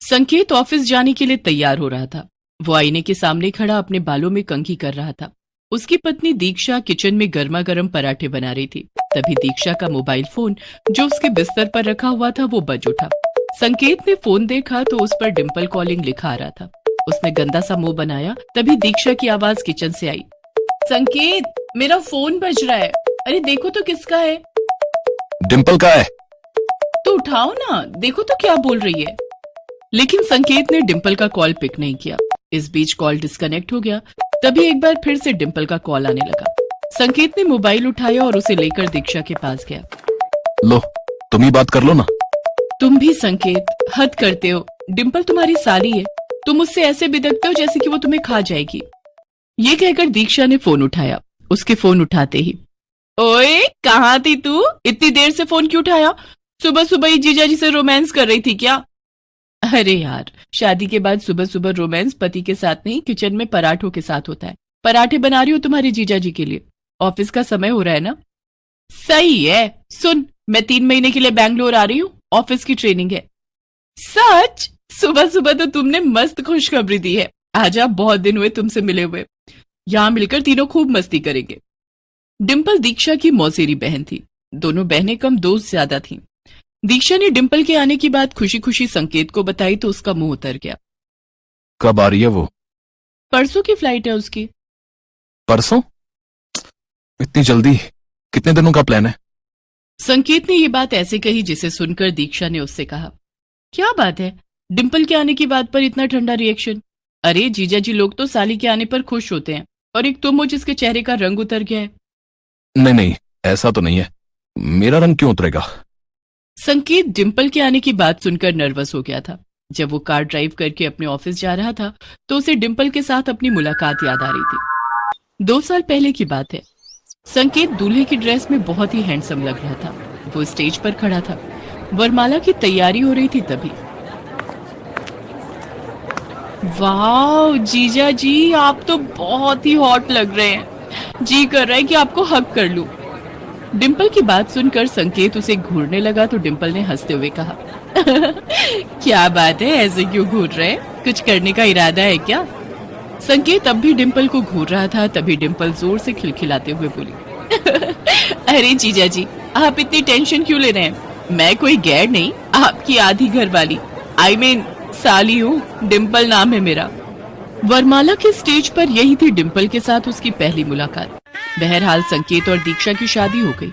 संकेत ऑफिस जाने के लिए तैयार हो रहा था। वो आईने के सामने खड़ा अपने बालों में कंघी कर रहा था। उसकी पत्नी दीक्षा किचन में गर्मा गर्म पराठे बना रही थी। तभी दीक्षा का मोबाइल फोन जो उसके बिस्तर पर रखा हुआ था वो बज उठा। संकेत ने फोन देखा तो उस पर डिम्पल कॉलिंग लिखा आ रहा था। उसने गंदा सा मुंह बनाया। तभी दीक्षा की आवाज किचन से आई, संकेत मेरा फोन बज रहा है। अरे देखो तो किसका है। डिम्पल का है। तो उठाओ ना, देखो तो क्या बोल रही है। लेकिन संकेत ने डिम्पल का कॉल पिक नहीं किया। इस बीच कॉल डिस्कनेक्ट हो गया। तभी एक बार फिर से डिम्पल का कॉल आने लगा। संकेत ने मोबाइल उठाया और उसे लेकर दीक्षा के पास गया। लो, तुम ही बात कर लो ना। तुम भी संकेत, हद करते हो। डिम्पल तुम्हारी साली है। तुम उससे ऐसे बिदकते हो जैसे कि वो तुम्हें खा जाएगी। ये कहकर दीक्षा ने फोन उठाया। उसके फोन उठाते ही, ओए कहाँ थी तू? इतनी देर से फोन क्यों उठाया? सुबह सुबह ही जीजा जी से रोमांस कर रही थी क्या? अरे यार, शादी के बाद सुबह सुबह रोमांस पति के साथ नहीं, किचन में पराठों के साथ होता है। पराठे बना रही हो तुम्हारे जीजा जी के लिए। ऑफिस का समय हो रहा है ना। सही है। सुन, मैं 3 महीने के लिए बैंगलोर आ रही हूँ। ऑफिस की ट्रेनिंग है। सच? सुबह सुबह तो तुमने मस्त खुशखबरी दी है। आजा, बहुत दिन हुए तुमसे मिले हुए। यहाँ मिलकर तीनों खूब मस्ती करेंगे। डिम्पल दीक्षा की मौसेरी बहन थी। दोनों बहनें कम दोस्त ज्यादा थीं। दीक्षा ने डिम्पल के आने की बात खुशी खुशी संकेत को बताई तो उसका मुंह उतर गया। कब आ रही है वो? परसों की फ्लाइट है उसकी। परसों? इतनी जल्दी? कितने दिनों का प्लान है? संकेत ने ये बात ऐसे कही जिसे सुनकर दीक्षा ने उससे कहा, क्या बात है, डिम्पल के आने की बात पर इतना ठंडा रिएक्शन? अरे जीजा जी लोग तो साली के आने पर खुश होते हैं, और एक तुम हो जिसके चेहरे का रंग उतर गया है। नहीं नहीं, ऐसा तो नहीं है। मेरा रंग क्यों उतरेगा? संकेत डिम्पल के आने की बात सुनकर नर्वस हो गया था। जब वो कार ड्राइव करके अपने ऑफिस जा रहा था तो उसे डिम्पल के साथ अपनी मुलाकात याद आ रही थी। 2 साल पहले की बात है। संकेत दूल्हे की ड्रेस में बहुत ही हैंडसम लग रहा था। वो स्टेज पर खड़ा था। वरमाला की तैयारी हो रही थी। तभी, वाह जीजा जी, आप तो बहुत ही हॉट लग रहे हैं। जी कर रहा है कि आपको हक कर लूं। डिम्पल की बात सुनकर संकेत उसे घूरने लगा तो डिम्पल ने हंसते हुए कहा, क्या बात है, ऐसे क्यों घूर रहे? कुछ करने का इरादा है क्या? संकेत अब भी डिम्पल को घूर रहा था। तभी डिम्पल जोर से खिलखिलाते हुए बोली, अरे जीजा जी, आप इतनी टेंशन क्यों ले रहे हैं? मैं कोई गैर नहीं, आपकी आधी घर वाली, I mean, साली हूँ। डिम्पल नाम है मेरा। वरमाला के स्टेज पर यही थी डिम्पल के साथ उसकी पहली मुलाकात। बहरहाल संकेत और दीक्षा की शादी हो गई।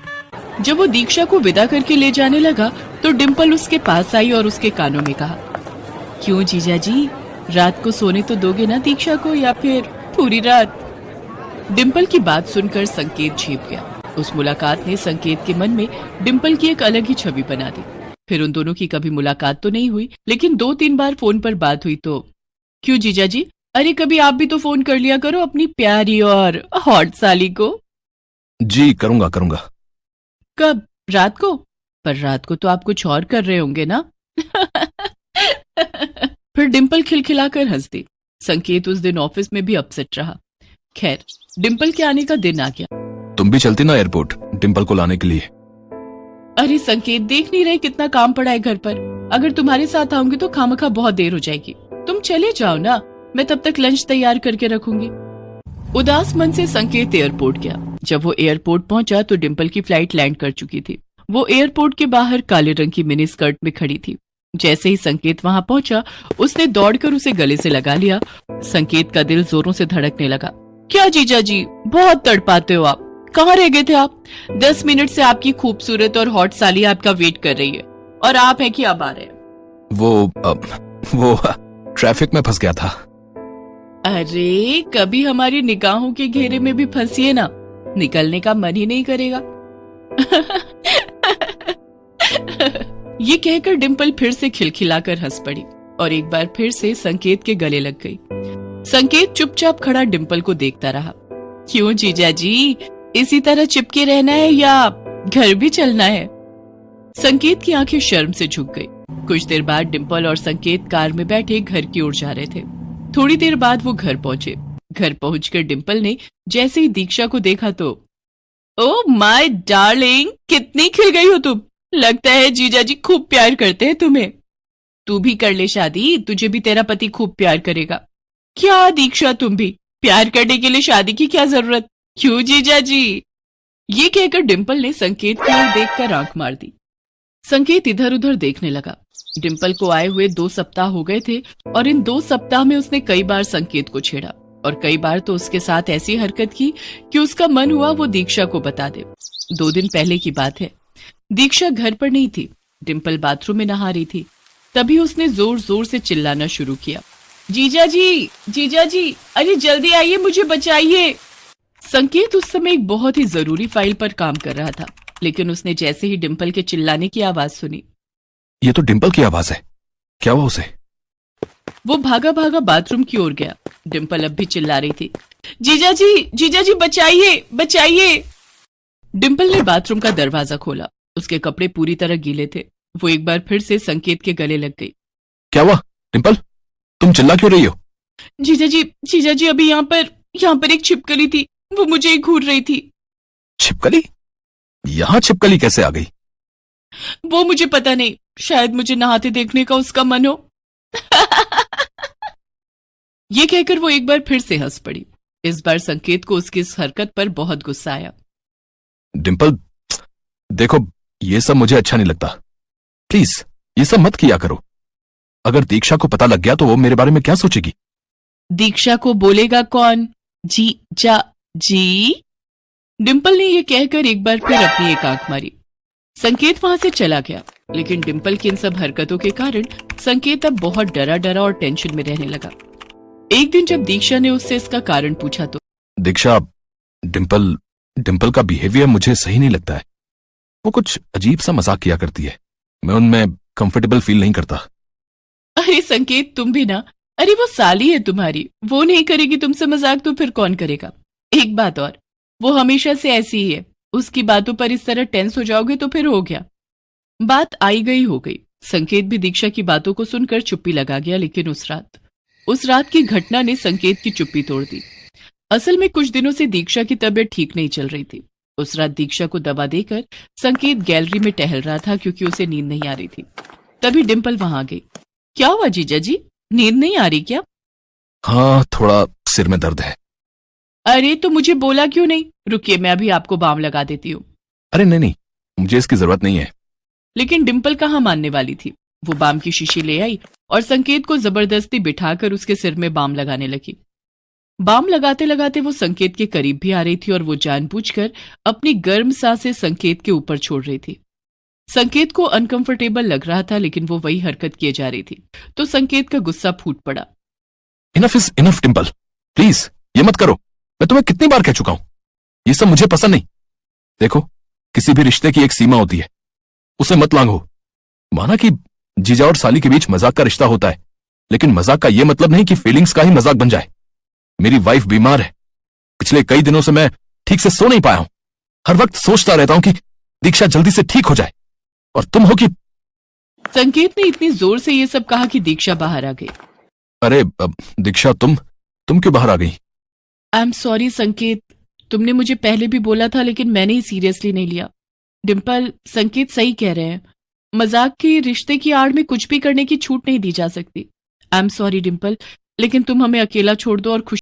जब वो दीक्षा को विदा करके ले जाने लगा तो डिम्पल उसके पास आई और उसके कानों में कहा, क्यों जीजा जी, रात को सोने तो दोगे ना दीक्षा को, या फिर पूरी रात? डिम्पल की बात सुनकर संकेत झेप गया। उस मुलाकात ने संकेत के मन में डिम्पल की एक अलग ही छवि बना दी। फिर उन दोनों की कभी मुलाकात तो नहीं हुई, लेकिन 2-3 बार फोन पर बात हुई। तो क्यों जीजा जी, अरे कभी आप भी तो फोन कर लिया करो अपनी प्यारी और हॉट साली को। जी करूंगा करूंगा। कब? रात को? पर रात को तो आप कुछ और कर रहे होंगे ना? फिर डिम्पल खिलखिलाकर हंस दी। संकेत उस दिन ऑफिस में भी अपसेट रहा। खैर, डिम्पल के आने का दिन आ गया। तुम भी चलती ना एयरपोर्ट डिम्पल को लाने के लिए। अरे संकेत, देख नहीं रहे कितना काम पड़ा है घर पर? अगर तुम्हारे साथ आऊंगी तो खामखा बहुत देर हो जाएगी। तुम चले जाओ ना, मैं तब तक लंच तैयार करके रखूंगी। उदास मन से संकेत एयरपोर्ट गया। जब वो एयरपोर्ट पहुंचा तो डिम्पल की फ्लाइट लैंड कर चुकी थी। वो एयरपोर्ट के बाहर काले रंग की मिनी स्कर्ट में खड़ी थी। जैसे ही संकेत वहां पहुंचा, उसने दौड़कर उसे गले से लगा लिया। संकेत का दिल जोरों से धड़कने लगा। क्या जीजा जी, बहुत तड़पाते हो आप। कहाँ रह गए थे आप? 10 मिनट से आपकी खूबसूरत और हॉट साली आपका वेट कर रही है, और आप हैं कि अब आ रहे हैं? वो ट्रैफिक में फंस गया था। अरे कभी हमारी निगाहों के घेरे में भी फंसिए ना, निकलने का मन ही नहीं करेगा। ये कहकर डिम्पल फिर से खिलखिलाकर हंस पड़ी और एक बार फिर से संकेत के गले लग गई। संकेत चुपचाप खड़ा डिम्पल को देखता रहा। क्यों जीजा जी, इसी तरह चिपके रहना है या घर भी चलना है? संकेत की आंखें शर्म से झुक गई। कुछ देर बाद डिम्पल और संकेत कार में बैठे घर की ओर जा रहे थे। थोड़ी देर बाद वो घर पहुंचे। घर पहुंचकर डिम्पल ने जैसे ही दीक्षा को देखा तो, ओ माय डार्लिंग, कितनी खिल गई हो तुम। लगता है जीजा जी खूब प्यार करते हैं तुम्हें। तू भी कर ले शादी, तुझे भी तेरा पति खूब प्यार करेगा। क्या दीक्षा, तुम भी प्यार करने के लिए शादी की क्या जरूरत? क्यों जीजा जी? ये कहकर डिंपल ने संकेत की ओर देखकर आंख मार दी। संकेत इधर उधर देखने लगा। डिंपल को आए हुए 2 सप्ताह हो गए थे और इन 2 सप्ताह में उसने कई बार संकेत को छेड़ा और कई बार तो उसके साथ ऐसी हरकत की कि उसका मन हुआ वो दीक्षा को बता दे। 2 दिन पहले की बात है। दीक्षा घर पर नहीं थी, डिंपल बाथरूम में नहा रही थी। तभी उसने जोर जोर से चिल्लाना शुरू किया, जीजा जी, अरे जल्दी आइए, मुझे बचाइए। संकेत उस समय एक बहुत ही जरूरी फाइल पर काम कर रहा था, लेकिन उसने जैसे ही डिंपल के चिल्लाने की आवाज सुनी, ये तो डिंपल की आवाज है, क्या हुआ उसे? वो भागा भागा बाथरूम की ओर गया। डिंपल अब भी चिल्ला रही थी, जीजा जी बचाइए। डिंपल ने बाथरूम का दरवाजा खोला। उसके कपड़े पूरी तरह गीले थे। वो एक बार फिर से संकेत के गले लग गई। क्या हुआ डिंपल, तुम चिल्ला क्यों रही हो? जीजा जी अभी यहाँ पर एक छिपकली थी, वो मुझे ही घूर रही थी। छिपकली? यहां छिपकली कैसे आ गई? वो मुझे पता नहीं, शायद मुझे नहाते देखने का उसका मन हो। ये कहकर वो एक बार फिर से हंस पड़ी। इस बार संकेत को उसकी इस हरकत पर बहुत गुस्सा आया। डिंपल देखो, ये सब मुझे अच्छा नहीं लगता, प्लीज ये सब मत किया करो। अगर दीक्षा को पता लग गया तो वो मेरे बारे में क्या सोचेगी? दीक्षा को बोलेगा कौन? जीजा जी। डिंपल ने यह कहकर एक बार फिर अपनी एक आंख मारी। संकेत वहां से चला गया, लेकिन डिंपल की इन सब हरकतों के कारण संकेत अब बहुत डरा और टेंशन में रहने लगा। एक दिन जब दीक्षा ने उससे इसका कारण पूछा तो, दीक्षा, डिंपल का बिहेवियर मुझे सही नहीं लगता है। वो कुछ अजीब सा मजाक किया करती है, मैं उनमें कंफर्टेबल फील नहीं करता। अरे संकेत, तुम भी ना। अरे वो साली है तुम्हारी, वो नहीं करेगी तुमसे मजाक तो फिर कौन करेगा? एक बात और, वो हमेशा से ऐसी ही है। उसकी बातों पर इस तरह टेंस हो जाओगे तो फिर हो गया। बात आई गई हो गई। संकेत भी दीक्षा की बातों को सुनकर चुप्पी लगा गया, लेकिन उस रात की घटना ने संकेत की चुप्पी तोड़ दी। असल में कुछ दिनों से दीक्षा की तबीयत ठीक नहीं चल रही थी। उस रात दीक्षा को दवा देकर संकेत गैलरी में टहल रहा था, क्योंकि उसे नींद नहीं आ रही थी। तभी डिंपल वहां आ गई। क्या हुआ जीजा जी, नींद नहीं आ रही क्या? हाँ, थोड़ा सिर में दर्द है। अरे तो मुझे बोला क्यों नहीं? रुकिए, मैं अभी आपको बाम लगा देती हूँ। अरे नहीं, मुझे इसकी जरूरत नहीं है। लेकिन डिंपल कहाँ मानने वाली थी। वो बाम की शीशी ले आई और संकेत को जबरदस्ती बिठाकर उसके सिर में बाम लगाने लगी। बाम लगाते लगाते वो संकेत के करीब भी आ रही थी और वो जानबूझकर अपनी गर्म सांसें संकेत के ऊपर छोड़ रही थी। संकेत को अनकंफर्टेबल लग रहा था, लेकिन वो वही हरकत किए जा रही थी, तो संकेत का गुस्सा फूट पड़ा। Enough is enough Dimple, please ये मत करो। मैं तुम्हें कितनी बार कह चुका हूं, ये सब मुझे पसंद नहीं। देखो, किसी भी रिश्ते की एक सीमा होती है, उसे मत लांघो। माना कि जीजा और साली के बीच मजाक का रिश्ता होता है, लेकिन मजाक का यह मतलब नहीं कि फीलिंग्स का ही मजाक बन जाए। मेरी वाइफ बीमार है, पिछले कई दिनों से मैं ठीक से सो नहीं पाया हूं। हर वक्त सोचता रहता हूं कि दीक्षा जल्दी से ठीक हो जाए, और तुम हो कि... संकेत ने इतनी जोर से ये सब कहा कि दीक्षा बाहर आ गई। अरे दीक्षा, तुम क्यों बाहर आ गई? आई एम सॉरी संकेत, तुमने मुझे पहले भी बोला था, लेकिन मैंने ही सीरियसली नहीं लिया। डिंपल, संकेत सही कह रहे हैं, मजाक के रिश्ते की आड़ में कुछ भी करने की छूट नहीं दी जा सकती। आई एम सॉरी डिंपल, लेकिन तुम हमें अकेला छोड़ दो और खुश